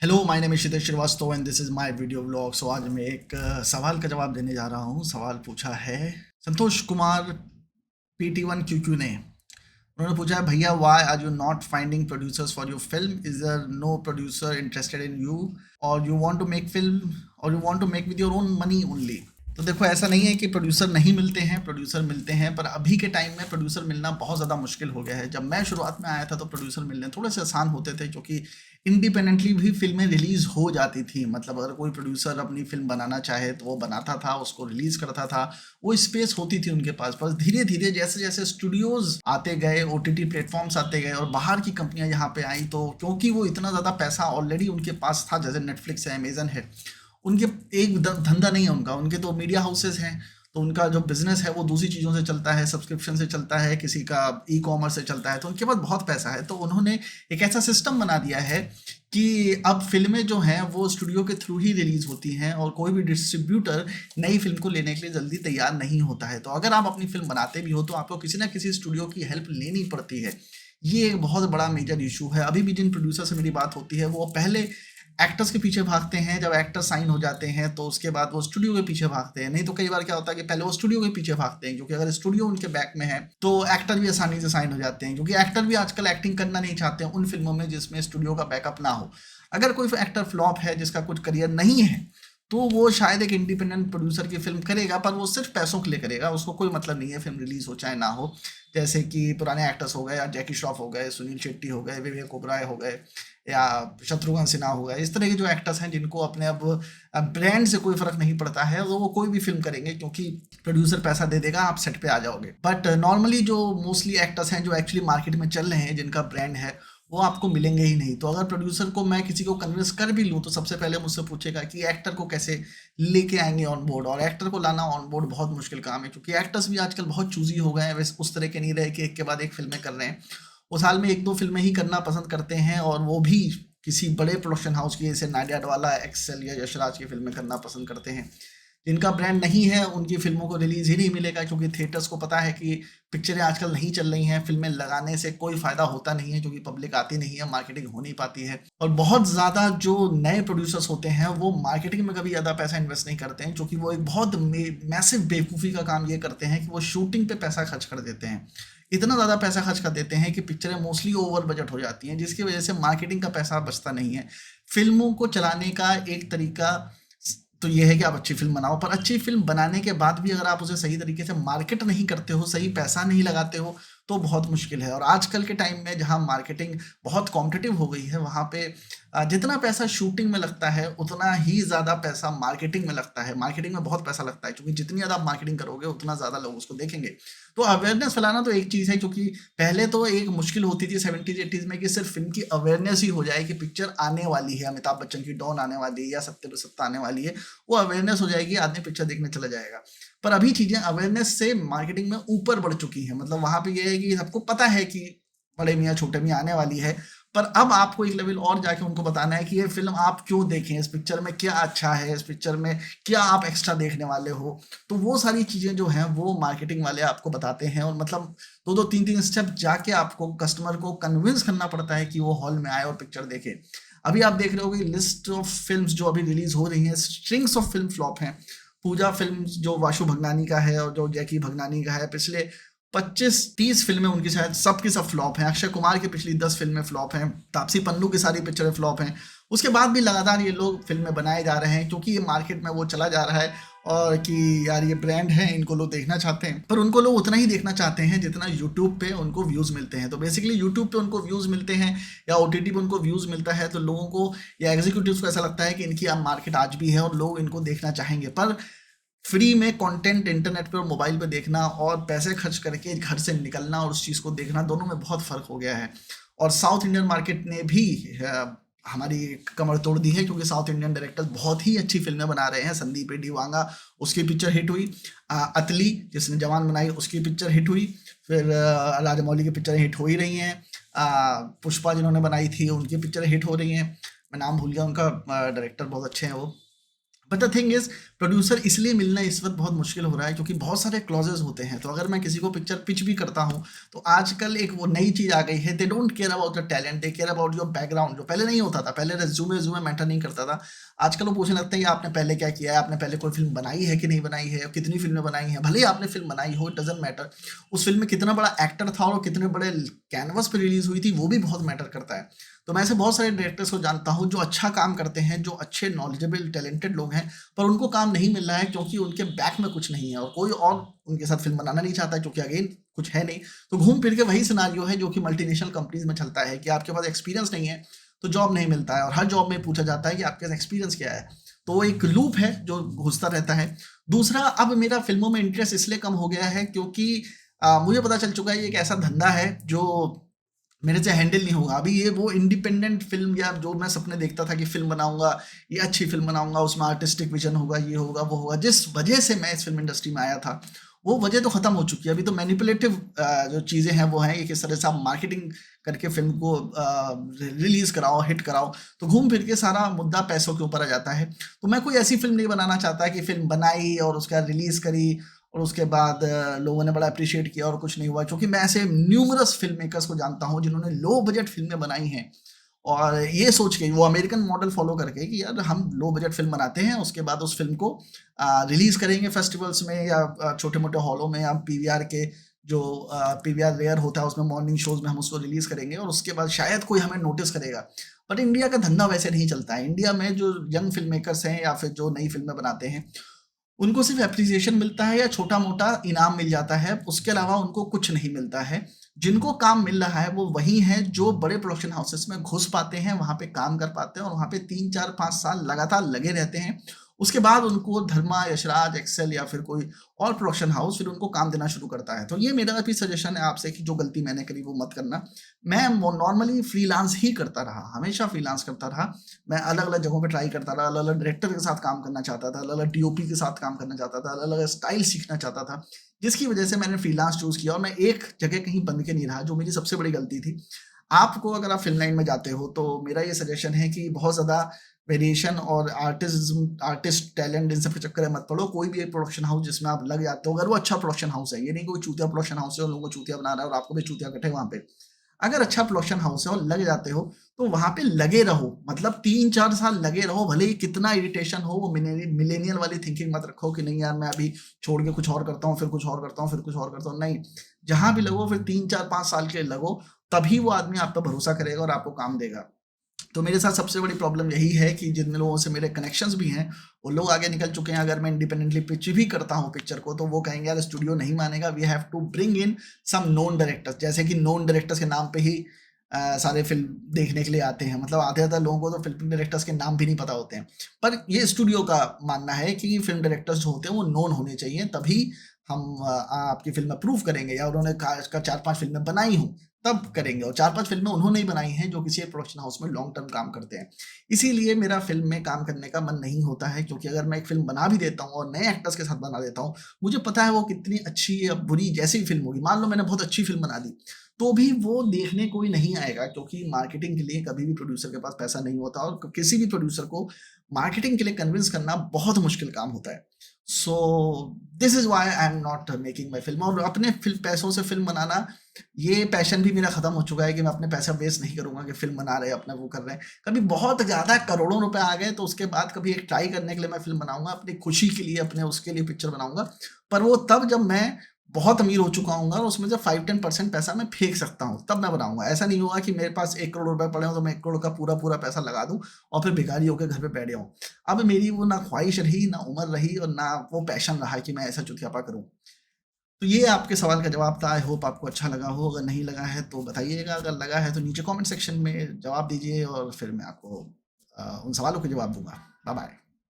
Hello, my name is Shitesh Srivastava and this is my video vlog. So आज मैं एक सवाल का जवाब देने जा रहा हूँ। सवाल पूछा है संतोष कुमार PT1 QQ ने। उन्होंने पूछा है, भैया why are you not finding producers for your film? Is there no producer interested in you और you want to make film और you want to make with your own money only? तो देखो, ऐसा नहीं है कि प्रोड्यूसर नहीं मिलते हैं, प्रोड्यूसर मिलते हैं, पर अभी के टाइम में प्रोड्यूसर मिलना बहुत ज़्यादा मुश्किल हो गया है। जब मैं शुरुआत में आया था तो प्रोड्यूसर मिलने थोड़े से आसान होते थे, क्योंकि इंडिपेंडेंटली भी फिल्में रिलीज़ हो जाती थी। मतलब अगर कोई प्रोड्यूसर अपनी फिल्म बनाना चाहे तो वो बनाता था, उसको रिलीज़ करता था, वो स्पेस होती थी उनके पास। पर धीरे धीरे जैसे जैसे स्टूडियोज़ आते गए, OTT प्लेटफॉर्म्स आते गए और बाहर की कंपनियां यहाँ पे आई, तो क्योंकि वो इतना ज़्यादा पैसा ऑलरेडी उनके पास था, जैसे नेटफ्लिक्स है, अमेजन है, उनके एक धंधा नहीं है उनका, उनके तो मीडिया हाउसेस हैं, तो उनका जो बिजनेस है वो दूसरी चीज़ों से चलता है, सब्सक्रिप्शन से चलता है, किसी का ई-कॉमर्स से चलता है, तो उनके पास बहुत पैसा है। तो उन्होंने एक ऐसा सिस्टम बना दिया है कि अब फिल्में जो हैं वो स्टूडियो के थ्रू ही रिलीज होती हैं और कोई भी डिस्ट्रीब्यूटर नई फिल्म को लेने के लिए जल्दी तैयार नहीं होता है। तो अगर आप अपनी फिल्म बनाते भी हो तो आपको किसी ना किसी स्टूडियो की हेल्प लेनी पड़ती है। ये एक बहुत बड़ा मेजर इशू है। अभी भी जिन प्रोड्यूसर से मेरी बात होती है वो पहले एक्टर्स के पीछे भागते हैं, जब एक्टर साइन हो जाते हैं तो उसके बाद वो स्टूडियो के पीछे भागते हैं। नहीं तो कई बार क्या होता है कि पहले वो स्टूडियो के पीछे भागते हैं, क्योंकि अगर स्टूडियो उनके बैक में है तो एक्टर भी आसानी से साइन हो जाते हैं, क्योंकि एक्टर भी आजकल एक्टिंग करना नहीं चाहते हैं उन फिल्मों में जिसमें स्टूडियो का बैकअप ना हो। अगर कोई एक्टर फ्लॉप है, जिसका कुछ करियर नहीं है, तो वो शायद एक इंडिपेंडेंट प्रोड्यूसर की फिल्म करेगा, पर वो सिर्फ पैसों के लिए करेगा, उसको कोई मतलब नहीं है फिल्म रिलीज हो चाहे ना हो। जैसे कि पुराने एक्टर्स हो गए, या जैकी श्रॉफ हो गए, सुनील शेट्टी हो गए, विवेक ओबराय हो गए, या शत्रुघ्न सिन्हा हो गए। इस तरह के जो एक्टर्स हैं जिनको अपने अब ब्रांड से कोई फर्क नहीं पड़ता है, तो वो कोई भी फिल्म करेंगे, क्योंकि प्रोड्यूसर पैसा दे देगा, आप सेट पे आ जाओगे। बट नॉर्मली जो मोस्टली एक्टर्स हैं जो एक्चुअली मार्केट में चल रहे हैं, जिनका ब्रांड है, वो आपको मिलेंगे ही नहीं। तो अगर प्रोड्यूसर को मैं किसी को कन्विंस कर भी लूँ तो सबसे पहले मुझसे पूछेगा कि एक्टर को कैसे लेके आएंगे ऑन बोर्ड, और एक्टर को लाना ऑन बोर्ड बहुत मुश्किल काम है, क्योंकि एक्टर्स भी आजकल बहुत चूजी हो गए हैं। वैसे उस तरह के नहीं रहे कि एक के बाद एक फिल्में कर रहे हैं। वो साल में एक दो फिल्में ही करना पसंद करते हैं, और वो भी किसी बड़े प्रोडक्शन हाउस की, जैसे नाडियाड वाला, एक्सेल या यशराज की फिल्में करना पसंद करते हैं। जिनका ब्रांड नहीं है उनकी फिल्मों को रिलीज ही नहीं मिलेगा, क्योंकि थिएटर्स को पता है कि पिक्चरें आजकल नहीं चल रही हैं, फिल्में लगाने से कोई फायदा होता नहीं है, क्योंकि पब्लिक आती नहीं है, मार्केटिंग हो नहीं पाती है। और बहुत ज़्यादा जो नए प्रोड्यूसर्स होते हैं वो मार्केटिंग में कभी ज़्यादा पैसा इन्वेस्ट नहीं करते हैं, क्योंकि वो एक बहुत मैसिव बेवकूफ़ी का काम ये करते हैं कि वो शूटिंग पे पैसा खर्च कर देते हैं। इतना ज़्यादा पैसा खर्च कर देते हैं कि पिक्चरें मोस्टली ओवर बजट हो जाती हैं, जिसकी वजह से मार्केटिंग का पैसा बचता नहीं है। फिल्मों को चलाने का एक तरीका तो ये है कि आप अच्छी फिल्म बनाओ, पर अच्छी फिल्म बनाने के बाद भी अगर आप उसे सही तरीके से मार्केट नहीं करते हो, सही पैसा नहीं लगाते हो, तो बहुत मुश्किल है। और आजकल के टाइम में जहाँ मार्केटिंग बहुत कॉम्पिटिटिव हो गई है, वहाँ पे जितना पैसा शूटिंग में लगता है उतना ही ज़्यादा पैसा मार्केटिंग में लगता है। मार्केटिंग में बहुत पैसा लगता है, क्योंकि जितनी ज़्यादा आप मार्केटिंग करोगे उतना ज़्यादा लोग उसको देखेंगे। तो अवेयरनेस फैलाना तो एक चीज़ है, क्योंकि पहले तो एक मुश्किल होती थी 70s 80s में कि सिर्फ फिल्म की अवेयरनेस ही हो जाए कि पिक्चर आने वाली है, अमिताभ बच्चन की डॉन आने वाली है या सत्ते पे सत्ता आने वाली है, वो अवेयरनेस हो जाएगी, आदमी पिक्चर देखने चला जाएगा। पर अभी चीज़ें अवेयरनेस से मार्केटिंग में ऊपर बढ़ चुकी हैं। मतलब वहाँ पे ये है कि सबको पता है कि बड़े मियाँ छोटे मियाँ आने वाली है, पर अब आपको एक लेवल और जाके उनको बताना है कि ये फिल्म आप क्यों देखें, इस पिक्चर में क्या अच्छा है, इस पिक्चर में क्या आप एक्स्ट्रा देखने वाले हो। तो वो सारी चीज़ें जो हैं वो मार्केटिंग वाले आपको बताते हैं, और मतलब दो दो तीन तीन स्टेप जाके आपको कस्टमर को कन्विंस करना पड़ता है कि वो हॉल में आए और पिक्चर देखे। अभी आप देख रहे हो कि लिस्ट ऑफ फिल्म्स जो अभी रिलीज हो रही हैं, स्ट्रिंग्स ऑफ फिल्म फ्लॉप हैं। पूजा फिल्म जो वाशु भगनानी का है और जो जैकी भगनानी का है, पिछले 25-30 फिल्में उनकी शायद सब की सब फ्लॉप हैं। अक्षय कुमार की पिछली 10 फिल्में फ्लॉप हैं। तापसी पन्नू की सारी पिक्चरें फ्लॉप हैं। उसके बाद भी लगातार ये लोग फिल्में बनाए जा रहे हैं, क्योंकि ये मार्केट में वो चला जा रहा है, और कि यार ये ब्रांड है, इनको लोग देखना चाहते हैं। पर उनको लोग उतना ही देखना चाहते हैं जितना यूट्यूब पे उनको व्यूज़ मिलते हैं। तो बेसिकली यूट्यूब पे उनको व्यूज़ मिलते हैं या OTT पे उनको व्यूज़ मिलता है, तो लोगों को या एग्जीक्यूटिव्स को ऐसा लगता है कि इनकी अब मार्केट आज भी है और लोग इनको देखना चाहेंगे। पर फ्री में कंटेंट इंटरनेट पे और मोबाइल पे देखना और पैसे खर्च करके घर से निकलना और उस चीज़ को देखना, दोनों में बहुत फ़र्क हो गया है। और साउथ इंडियन मार्केट ने भी हमारी कमर तोड़ दी है, क्योंकि साउथ इंडियन डायरेक्टर्स बहुत ही अच्छी फिल्में बना रहे हैं। संदीप रेड्डी वांगा, उसकी पिक्चर हिट हुई। अतली जिसने जवान बनाई, उसकी पिक्चर हिट हुई। फिर राजामौली की पिक्चरें हिट हो ही रही हैं। पुष्पा जिन्होंने बनाई थी उनकी पिक्चरें हिट हो रही हैं। मैं नाम भूल गया उनका, डायरेक्टर बहुत अच्छे हैं वो। But the thing is, producer इसलिए मिलना इस वक्त बहुत मुश्किल हो रहा है क्योंकि बहुत सारे क्लॉजेज होते हैं। तो अगर मैं किसी को पिक्चर पिच भी करता हूँ तो आजकल एक वो नई चीज़ आ गई है, they don't care about your talent, they care about your background. जो पहले नहीं होता था, पहले रेज्यूमे मैटर नहीं करता था। आजकल वो पूछने लगते हैं कि आपने पहले क्या किया है, आपने पहले कोई फिल्म बनाई है कि नहीं बनाई है, कितनी फिल्में बनाई हैं। भले ही आपने फिल्म बनाई हो, इट डजेंट मैटर। उस फिल्म में कितना बड़ा एक्टर था और कितने बड़े कैनवस पर रिलीज हुई थी, वो भी बहुत मैटर करता है। तो मैं ऐसे बहुत सारे डायरेक्टर्स को जानता हूँ जो अच्छा काम करते हैं, जो अच्छे नॉलेजेबल टैलेंटेड लोग हैं, पर उनको काम नहीं मिल रहा है क्योंकि उनके बैक में कुछ नहीं है और कोई और उनके साथ फिल्म बनाना नहीं चाहता, क्योंकि अगेन कुछ है नहीं। तो घूम फिर के वही सिनारियो है जो कि मल्टीनेशनल कंपनीज में चलता है कि आपके पास एक्सपीरियंस नहीं है तो जॉब नहीं मिलता है, और हर जॉब में पूछा जाता है कि आपके पास एक्सपीरियंस क्या है। तो एक लूप है जो घुसता रहता है। दूसरा, अब मेरा फिल्मों में इंटरेस्ट इसलिए कम हो गया है क्योंकि मुझे पता चल चुका है ये एक ऐसा धंधा है जो मेरे से हैंडल नहीं होगा। अभी ये वो इंडिपेंडेंट फिल्म या जो मैं सपने देखता था कि फिल्म बनाऊंगा, ये अच्छी फिल्म बनाऊंगा, उसमें आर्टिस्टिक विजन होगा, ये होगा वो होगा, जिस वजह से मैं इस फिल्म इंडस्ट्री में आया था वो वजह तो खत्म हो चुकी है। अभी तो मैनिपुलेटिव जो चीज़ें हैं वो हैं, ये किस तरह से आप मार्केटिंग करके फिल्म को रिलीज कराओ, हिट कराओ। तो घूम फिर के सारा मुद्दा पैसों के ऊपर आ जाता है। तो मैं कोई ऐसी फिल्म नहीं बनाना चाहता कि फिल्म बनाई और उसका रिलीज करी और उसके बाद लोगों ने बड़ा अप्रिशिएट किया और कुछ नहीं हुआ। क्योंकि मैं ऐसे न्यूमरस फिल्म मेकर्स को जानता हूँ जिन्होंने लो बजट फिल्में बनाई हैं और ये सोच के, वो अमेरिकन मॉडल फॉलो करके कि यार हम लो बजट फिल्म बनाते हैं, उसके बाद उस फिल्म को रिलीज करेंगे फेस्टिवल्स में या छोटे मोटे हॉलों में या पीवीआर के जो पीवीआर रेयर होता है उसमें मॉर्निंग शोज में हम उसको रिलीज करेंगे और उसके बाद शायद कोई हमें नोटिस करेगा। बट इंडिया का धंधा वैसे नहीं चलता है। इंडिया में जो यंग फिल्म मेकर्स हैं या फिर जो नई फिल्में बनाते हैं उनको सिर्फ एप्रिसिएशन मिलता है या छोटा मोटा इनाम मिल जाता है, उसके अलावा उनको कुछ नहीं मिलता है। जिनको काम मिल रहा है वो वही हैं जो बड़े प्रोडक्शन हाउसेस में घुस पाते हैं, वहां पे काम कर पाते हैं और वहां पे 3 4 5 साल लगातार लगे रहते हैं। उसके बाद उनको धर्मा, यशराज, एक्सेल या फिर कोई और प्रोडक्शन हाउस फिर उनको काम देना शुरू करता है। तो ये मेरा भी सजेशन है आपसे कि जो गलती मैंने करी वो मत करना। मैं नॉर्मली फ्रीलांस ही करता रहा, हमेशा फ्रीलांस करता रहा। मैं अलग अलग जगहों पे ट्राई करता रहा, अलग अलग डायरेक्टर के साथ काम करना चाहता था, अलग अलग डीओपी के साथ काम करना चाहता था, अलग अलग स्टाइल सीखना चाहता था, जिसकी वजह से मैंने फ्रीलांस चूज किया और मैं एक जगह कहीं बंद के नहीं रहा, जो मेरी सबसे बड़ी गलती थी। आपको अगर आप फिल्म लाइन में जाते हो तो मेरा ये सजेशन है कि बहुत ज़्यादा वेरिएशन और आर्टिस्ट टैलेंट इन सब के चक्कर में मत पड़ो। कोई भी एक प्रोडक्शन हाउस जिसमें आप लग जाते हो, अगर वो अच्छा प्रोडक्शन हाउस है, ये नहीं कोई चूतिया प्रोडक्शन हाउस है और लोगों को चूतिया बना रहा है और आपको भी चूतिया कटे वहाँ पे। अगर अच्छा प्रोडक्शन हाउस है और लग जाते हो तो वहां पे लगे रहो, मतलब 3 4 साल लगे रहो, भले ही कितना इरिटेशन हो। वो मिलेनियल वाली थिंकिंग मत रखो कि नहीं यार मैं अभी छोड़ के कुछ और करता हूँ, फिर कुछ और करता हूँ, फिर कुछ और करता हूँ। नहीं, जहां भी लगो फिर 3 4 5 साल के लिए लगो, तभी वो आदमी आप पर भरोसा करेगा और आपको काम देगा। तो मेरे साथ सबसे बड़ी प्रॉब्लम यही है कि जिन लोगों से मेरे कनेक्शंस भी हैं वो लोग आगे निकल चुके हैं। अगर मैं इंडिपेंडेंटली पिच भी करता हूँ पिक्चर को तो वो कहेंगे यार स्टूडियो नहीं मानेगा, we have to bring in some known directors. जैसे कि नोन डायरेक्टर्स के नाम पे ही सारे फिल्म देखने के लिए आते हैं। मतलब आधे आधा लोगों को तो फिल्म डायरेक्टर्स के नाम भी नहीं पता होते हैं। पर ये स्टूडियो का मानना है कि फिल्म डायरेक्टर्स जो होते हैं वो नोन होने चाहिए, तभी हम आपकी फिल्म अप्रूव करेंगे, या उन्होंने 4 5 फिल्में बनाई हों तब करेंगे। और 4 5 फिल्में उन्होंने ही बनाई हैं जो किसी एक प्रोडक्शन हाउस में लॉन्ग टर्म काम करते हैं। इसीलिए मेरा फिल्म में काम करने का मन नहीं होता है, क्योंकि अगर मैं एक फिल्म बना भी देता हूँ और नए एक्टर्स के साथ बना देता हूँ, मुझे पता है वो कितनी अच्छी या बुरी जैसी भी फिल्म होगी। मान लो मैंने बहुत अच्छी फिल्म बना दी तो भी वो देखने कोई नहीं आएगा, क्योंकि मार्केटिंग के लिए कभी भी प्रोड्यूसर के पास पैसा नहीं होता और किसी भी प्रोड्यूसर को मार्केटिंग के लिए कन्विंस करना बहुत मुश्किल काम होता है। So this is why I am not making my film. और अपने पैसों से फिल्म बनाना, ये पैशन भी मेरा खत्म हो चुका है कि मैं अपने पैसा वेस्ट नहीं करूंगा कि फिल्म बना रहे हैं अपना वो कर रहे हैं। कभी बहुत ज़्यादा करोड़ों रुपए आ गए तो उसके बाद कभी एक ट्राई करने के लिए मैं फिल्म बनाऊंगा, अपनी खुशी के लिए, अपने उसके लिए पिक्चर बनाऊंगा। पर वो तब जब मैं बहुत अमीर हो चुका हूँ और उसमें से 5-10% पैसा मैं फेंक सकता हूँ, तब मैं बनाऊंगा। ऐसा नहीं होगा कि मेरे पास 1 करोड़ रुपए पड़े हो तो मैं 1 करोड़ का पूरा पूरा पैसा लगा दूं और फिर भिखारी होकर घर पे बैठ जाऊं। अब मेरी वो ना ख्वाहिश रही, ना उम्र रही और ना वो पैशन रहा कि मैं ऐसा चुतियापा करूं। तो ये आपके सवाल का जवाब था। आई होप आपको अच्छा लगा हो। अगर नहीं लगा है तो बताइएगा, अगर लगा है तो नीचे कमेंट सेक्शन में जवाब दीजिए और फिर मैं आपको उन सवालों के जवाब दूंगा। Bye bye.